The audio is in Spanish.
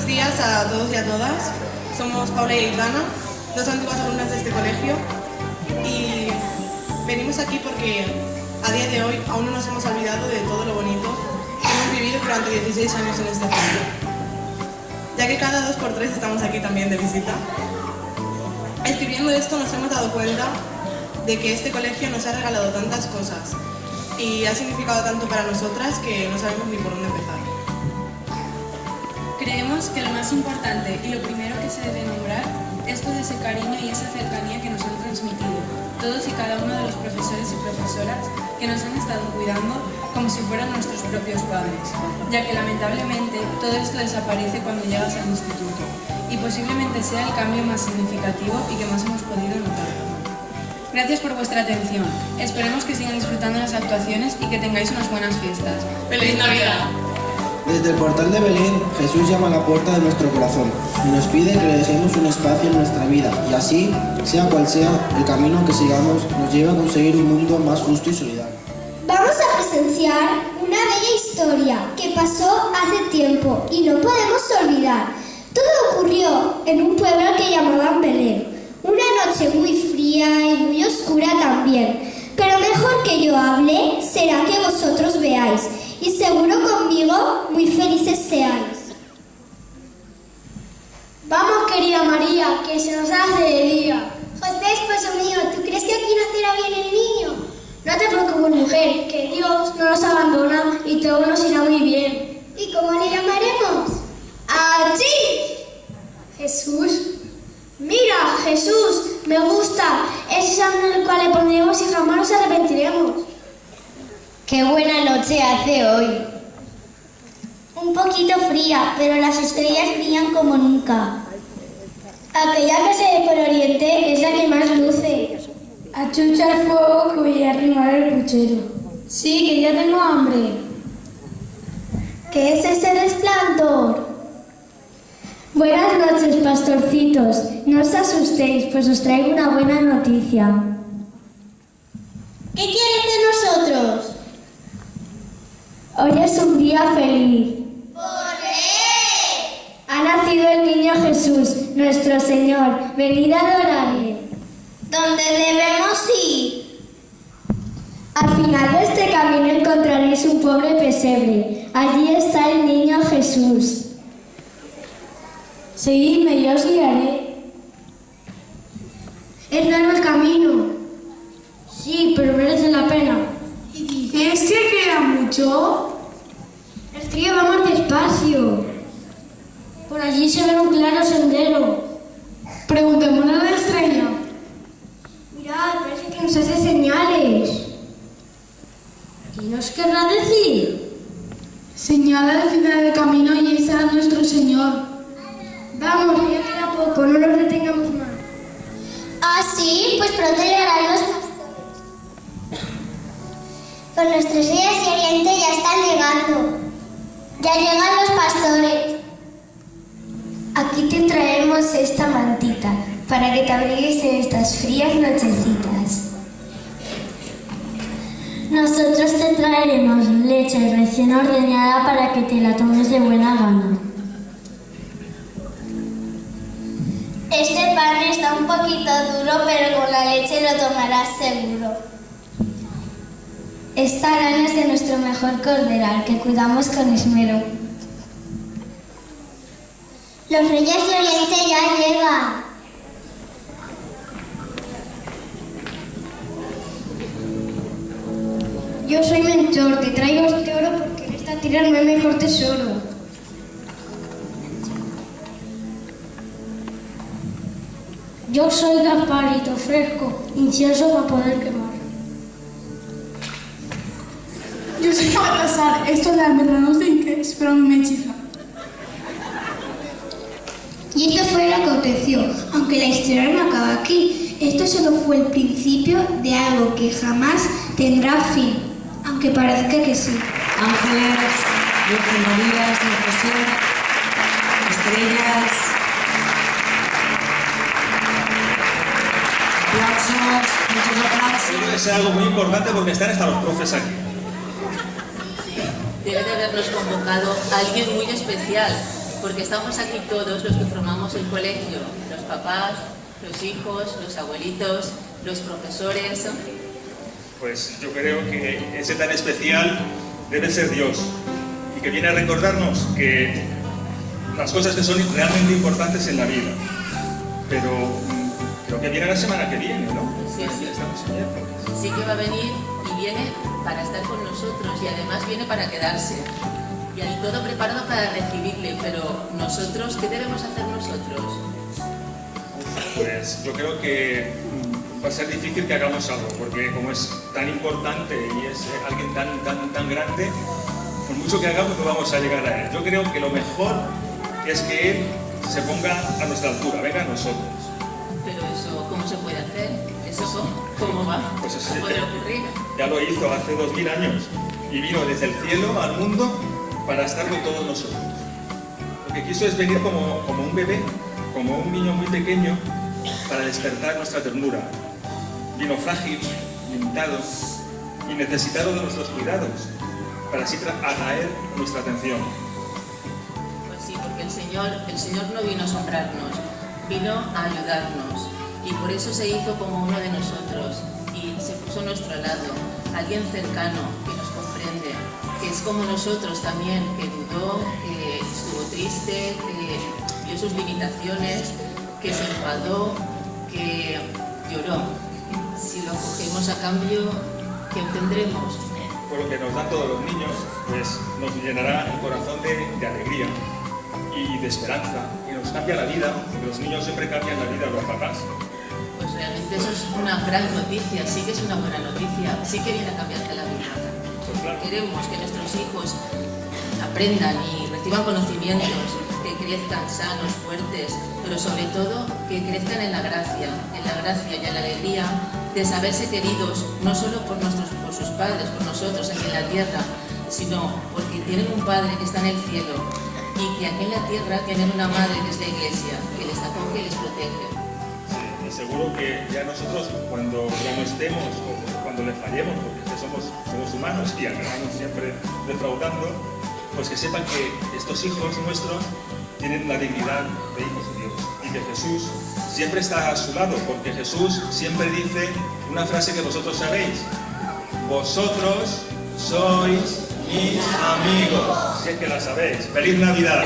días a todos y a todas. Somos Paula y Aitana, dos antiguas alumnas de este colegio, y venimos aquí porque a día de hoy aún no nos hemos olvidado de todo lo bonito que hemos vivido durante 16 años en este centro. Ya que cada 2 por 3 estamos aquí también de visita. Escribiendo esto nos hemos dado cuenta de que este colegio nos ha regalado tantas cosas y ha significado tanto para nosotras que no sabemos ni por dónde empezar. Creemos que lo más importante y lo primero que se debe nombrar es todo ese cariño y esa cercanía que nos han transmitido todos y cada uno de los profesores y profesoras que nos han estado cuidando como si fueran nuestros propios padres, ya que lamentablemente todo esto desaparece cuando llegas al instituto y posiblemente sea el cambio más significativo y que más hemos podido notar. Gracias por vuestra atención. Esperemos que sigan disfrutando las actuaciones y que tengáis unas buenas fiestas. ¡Feliz Navidad! Desde el portal de Belén, Jesús llama a la puerta de nuestro corazón y nos pide que le dejemos un espacio en nuestra vida y así, sea cual sea el camino que sigamos, nos lleve a conseguir un mundo más justo y solidario. Vamos a presenciar una bella historia que pasó hace tiempo y no podemos olvidar. Todo ocurrió en un pueblo al que llamaban Belén. Una noche muy fría y muy oscura también. Pero mejor que yo hable será que vosotros veáis. Y seguro conmigo muy felices seáis. Vamos, querida María, que se nos hace de día. José, esposo mío, ¿tú crees que aquí nacerá bien el niño? No te preocupes, mujer, que Dios no nos abandona y todo nos irá muy bien. ¿Y cómo le llamaremos? ¡Allí! Jesús. Mira, Jesús, me gusta. Ese es el nombre al cual le pondremos y jamás nos arrepentiremos. ¡Qué buena noche hace hoy! Un poquito fría, pero las estrellas brillan como nunca. Aquella que se ve por oriente es la que más luce. Achucha el fuego que voy a arrimar el puchero. Sí, que ya tengo hambre. ¿Qué es ese resplandor? Buenas noches, pastorcitos. No os asustéis, pues os traigo una buena noticia. ¿Qué quieres de nosotros? Hoy es un día feliz. ¿Por qué? Ha nacido el niño Jesús, nuestro Señor. Venid a adorarle. ¿Dónde debemos ir? Al final de este camino encontraréis un pobre pesebre. Allí está el niño Jesús. Seguidme, yo os guiaré. Es largo el camino. Sí, pero merece la pena. ¿Y dices que queda mucho? Es que vamos despacio. Por allí se ve un claro sendero. Preguntémosle a la estrella. Mirad, parece que nos hace señales. ¿Qué nos querrá decir? Señala al final del camino y esa es nuestro Señor. Vamos, ya queda poco, no nos detengamos más. Ah, sí, pues pronto llegarán los pastores. Con nuestros días y oriente ya están llegando. Ya llegan los pastores. Aquí te traemos esta mantita para que te abrigues en estas frías nochecitas. Nosotros te traeremos leche recién ordeñada para que te la tomes de buena gana. Este pan está un poquito duro, pero con la leche lo tomarás seguro. Esta grana es de nuestro mejor corderal que cuidamos con esmero. Los reyes de Oriente ya llegan. Yo soy mentor, te traigo este oro porque en esta tierra no hay mejor tesoro. Yo soy Gaspar y te ofrezco incienso para poder quemar. Yo soy Baltasar, esto de almendros de Inques, pero a mí me hechiza. Y esto fue lo que aconteció, aunque la historia no acaba aquí. Esto solo fue el principio de algo que jamás tendrá fin, aunque parezca que sí. Ángeles, Virgen María, San José, estrellas, aplausos, muchos aplausos. Debe de ser algo muy importante porque están hasta los profes aquí. Debe de habernos convocado a alguien muy especial, porque estamos aquí todos los que formamos el colegio, los papás, los hijos, los abuelitos, los profesores. Pues yo creo que ese tan especial debe ser Dios y que viene a recordarnos que las cosas que son realmente importantes en la vida. Pero creo que viene la semana que viene, ¿no? Sí, sí. Estamos en miércoles. Sí que va a venir y viene para estar con nosotros y además viene para quedarse. Y hay todo preparado para recibirle, pero nosotros, ¿qué debemos hacer nosotros? Pues yo creo que va a ser difícil que hagamos algo, porque como es tan importante y es alguien tan grande, por mucho que hagamos no vamos a llegar a él. Yo creo que lo mejor es que él se ponga a nuestra altura, venga a nosotros. Pero eso, ¿cómo se puede hacer? ¿Eso cómo va? Pues eso ¿Cómo puede ocurrir? Ya lo hizo hace 2000 años y vino desde el cielo al mundo para estar con todos nosotros. Lo que quiso es venir como un bebé, como un niño muy pequeño, para despertar nuestra ternura. Vino frágil, limitado y necesitado de nuestros cuidados, para así atraer nuestra atención. Pues sí, porque el Señor no vino a asombrarnos, vino a ayudarnos. Y por eso se hizo como uno de nosotros y se puso a nuestro lado, alguien cercano que nos comprende, que es como nosotros también, que dudó, que estuvo triste, que vio sus limitaciones, que se enfadó, que lloró. Si lo cogemos a cambio, ¿qué obtendremos? Por lo que nos dan todos los niños, pues nos llenará el corazón de alegría y de esperanza, y nos cambia la vida, porque los niños siempre cambian la vida a los papás. Pues realmente eso es una gran noticia, sí que es una buena noticia, sí que viene a cambiarte la vida. Pues claro. Queremos que nuestros hijos aprendan y reciban conocimientos, que crezcan sanos, fuertes, pero sobre todo que crezcan en la gracia y en la alegría de saberse queridos, no solo por sus padres, por nosotros aquí en la tierra, sino porque tienen un Padre que está en el cielo y que aquí en la tierra tienen una Madre que es la Iglesia, que les acoge y les protege. Y seguro que ya nosotros, cuando ya no estemos o cuando le fallemos, porque somos humanos y acabamos siempre defraudando, pues que sepan que estos hijos nuestros tienen la dignidad de hijos de Dios y que Jesús siempre está a su lado, porque Jesús siempre dice una frase que vosotros sabéis: vosotros sois mis amigos. Si es que la sabéis. ¡Feliz Navidad!